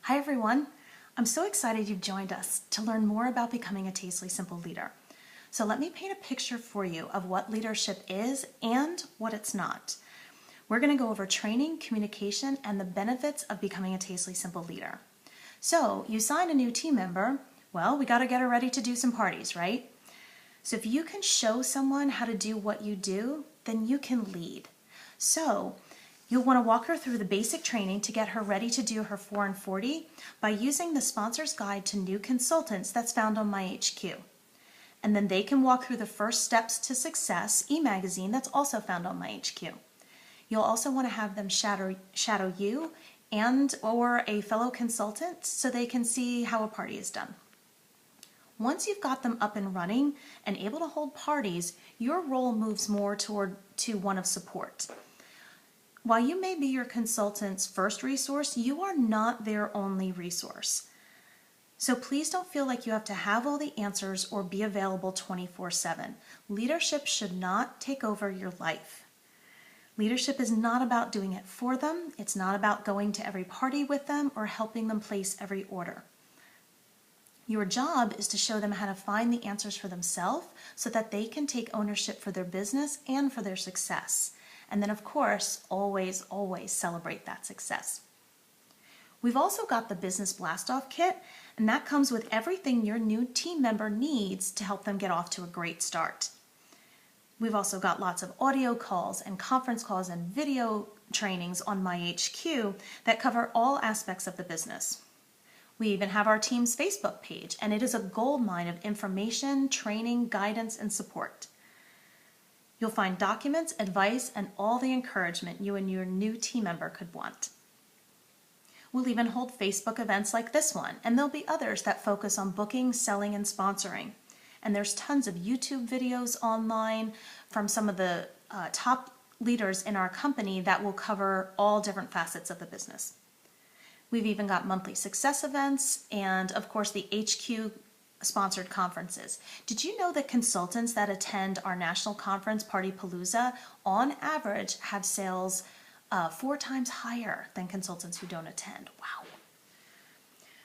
Hi everyone. I'm so excited you've joined us to learn more about becoming a Tastefully Simple leader. So let me paint a picture for you of what leadership is and what it's not. We're going to go over training, communication, and the benefits of becoming a Tastefully Simple leader. So you sign a new team member, well, we got to get her ready to do some parties, right? So if you can show someone how to do what you do, then you can lead. So you'll want to walk her through the basic training to get her ready to do her 4 and 40 by using the Sponsor's Guide to New Consultants that's found on my HQ. And then they can walk through the First Steps to Success e-magazine that's also found on my HQ. You'll also want to have them shadow you and or a fellow consultant so they can see how a party is done. Once you've got them up and running and able to hold parties, your role moves more to one of support. While you may be your consultant's first resource, you are not their only resource. So please don't feel like you have to have all the answers or be available 24/7. Leadership should not take over your life. Leadership is not about doing it for them. It's not about going to every party with them or helping them place every order. Your job is to show them how to find the answers for themselves so that they can take ownership for their business and for their success. And then, of course, always, always celebrate that success. We've also got the Business Blast-Off Kit, and that comes with everything your new team member needs to help them get off to a great start. We've also got lots of audio calls and conference calls and video trainings on my HQ that cover all aspects of the business. We even have our team's Facebook page, and it is a goldmine of information, training, guidance, and support. You'll find documents, advice, and all the encouragement you and your new team member could want. We'll even hold Facebook events like this one, and there'll be others that focus on booking, selling, and sponsoring. And there's tons of YouTube videos online from some of the top leaders in our company that will cover all different facets of the business. We've even got monthly success events and, of course, the HQ sponsored conferences. Did you know that consultants that attend our national conference, Party Palooza, on average have sales 4 times higher than consultants who don't attend? Wow.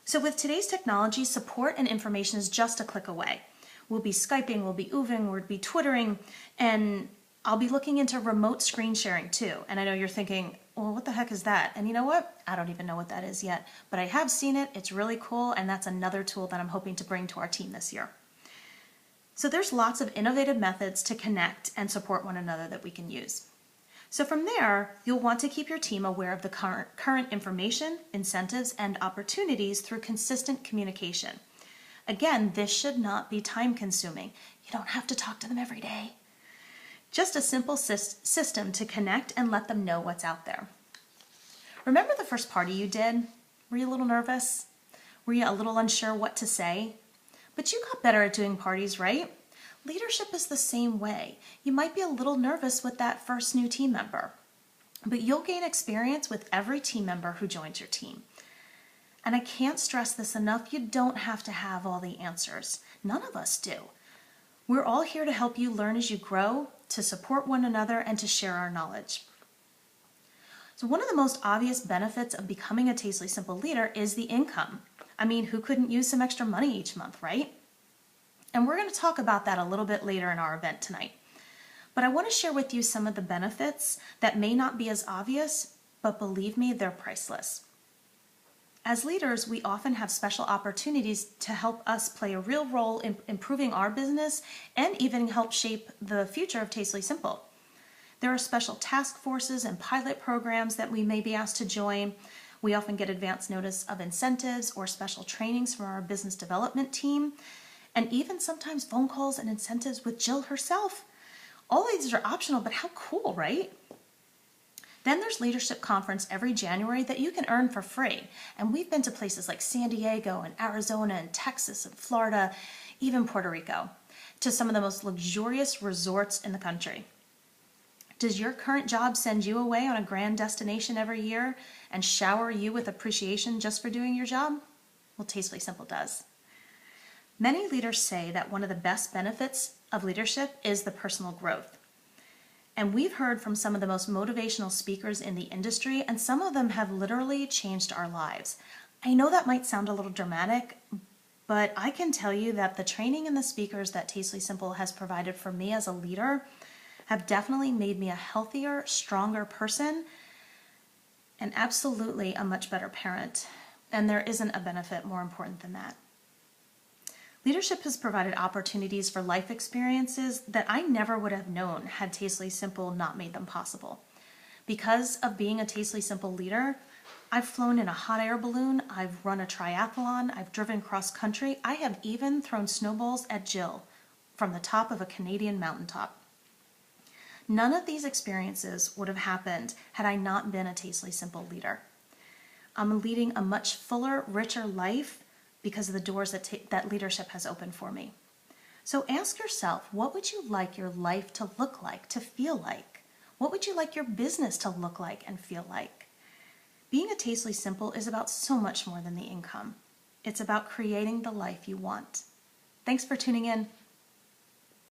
So with today's technology, support and information is just a click away. We'll be Skyping, we'll be Ooving, we'll be Twittering, and I'll be looking into remote screen sharing too. And I know you're thinking, well, what the heck is that? And you know what? I don't even know what that is yet, but I have seen it. It's really cool, and that's another tool that I'm hoping to bring to our team this year. So there's lots of innovative methods to connect and support one another that we can use. So from there, you'll want to keep your team aware of the current information, incentives, and opportunities through consistent communication. Again, this should not be time-consuming. You don't have to talk to them every day. Just a simple system to connect and let them know what's out there. Remember the first party you did? Were you a little nervous? Were you a little unsure what to say? But you got better at doing parties, right? Leadership is the same way. You might be a little nervous with that first new team member, but you'll gain experience with every team member who joins your team. And I can't stress this enough, you don't have to have all the answers. None of us do. We're all here to help you learn as you grow, to support one another, and to share our knowledge. So one of the most obvious benefits of becoming a Tastefully Simple leader is the income. I mean, who couldn't use some extra money each month, right? And we're going to talk about that a little bit later in our event tonight. But I want to share with you some of the benefits that may not be as obvious, but believe me, they're priceless. As leaders, we often have special opportunities to help us play a real role in improving our business and even help shape the future of Tastefully Simple. There are special task forces and pilot programs that we may be asked to join. We often get advance notice of incentives or special trainings from our business development team, and even sometimes phone calls and incentives with Jill herself. All these are optional, but how cool, right? Then there's Leadership Conference every January that you can earn for free. And we've been to places like San Diego and Arizona and Texas and Florida, even Puerto Rico, to some of the most luxurious resorts in the country. Does your current job send you away on a grand destination every year and shower you with appreciation just for doing your job? Well, Tastefully Simple does. Many leaders say that one of the best benefits of leadership is the personal growth. And we've heard from some of the most motivational speakers in the industry, and some of them have literally changed our lives. I know that might sound a little dramatic, but I can tell you that the training and the speakers that Tastefully Simple has provided for me as a leader have definitely made me a healthier, stronger person, and absolutely a much better parent. And there isn't a benefit more important than that. Leadership has provided opportunities for life experiences that I never would have known had Tastefully Simple not made them possible. Because of being a Tastefully Simple leader, I've flown in a hot air balloon, I've run a triathlon, I've driven cross country, I have even thrown snowballs at Jill from the top of a Canadian mountaintop. None of these experiences would have happened had I not been a Tastefully Simple leader. I'm leading a much fuller, richer life because of the doors that leadership has opened for me. So ask yourself, what would you like your life to look like, to feel like? What would you like your business to look like and feel like? Being a Tastefully Simple is about so much more than the income. It's about creating the life you want. Thanks for tuning in.